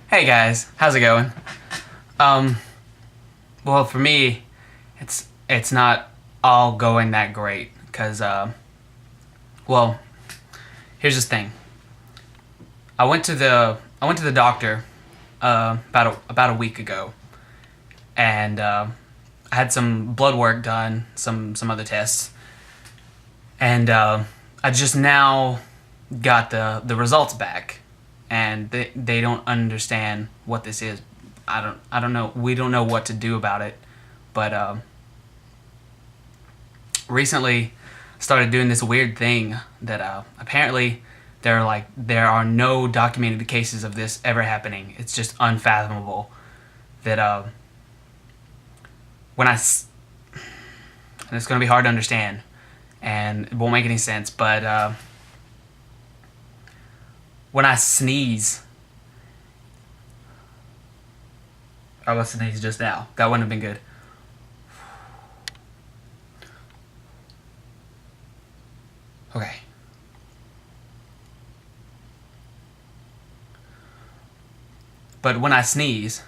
Hey guys, how's it going? Well, for me, it's not all going that great because well, here's this thing. I went to the doctor about a week ago, and I had some blood work done, some other tests, and I just now got the results back, and they don't understand what this is. I don't know. We don't know what to do about it, but recently started doing this weird thing that apparently there are no documented cases of this ever happening. It's just unfathomable that when and it's going to be hard to understand and it won't make any sense, but when I sneeze, I was sneeze just now. That wouldn't have been good. Okay. But when I sneeze,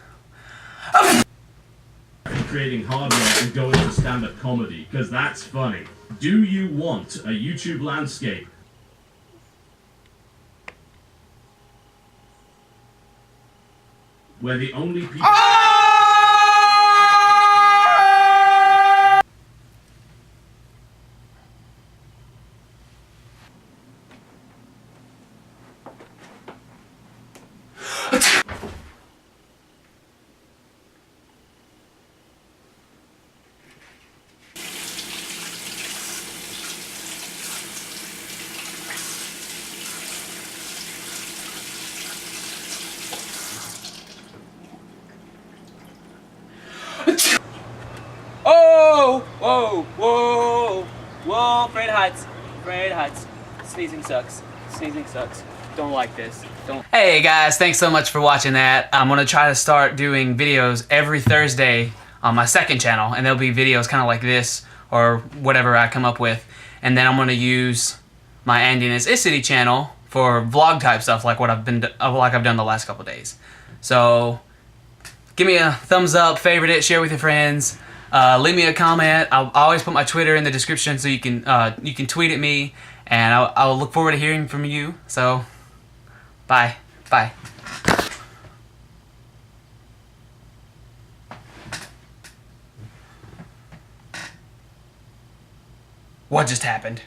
creating hardware and go into stand-up comedy, because that's funny. Do you want a YouTube landscape where the only people... Oh! Whoa! Whoa! Whoa! Afraid of heights. Afraid of heights. Sneezing sucks. Sneezing sucks. Don't like this. Don't. Hey guys, thanks so much for watching that. I'm gonna try to start doing videos every Thursday on my second channel, and there'll be videos kind of like this or whatever I come up with. And then I'm gonna use my Andykins channel for vlog type stuff, like I've done the last couple days. So give me a thumbs up, favorite it, share with your friends. Leave me a comment. I'll always put my Twitter in the description so you can tweet at me, and I'll look forward to hearing from you. So, bye. Bye. What just happened?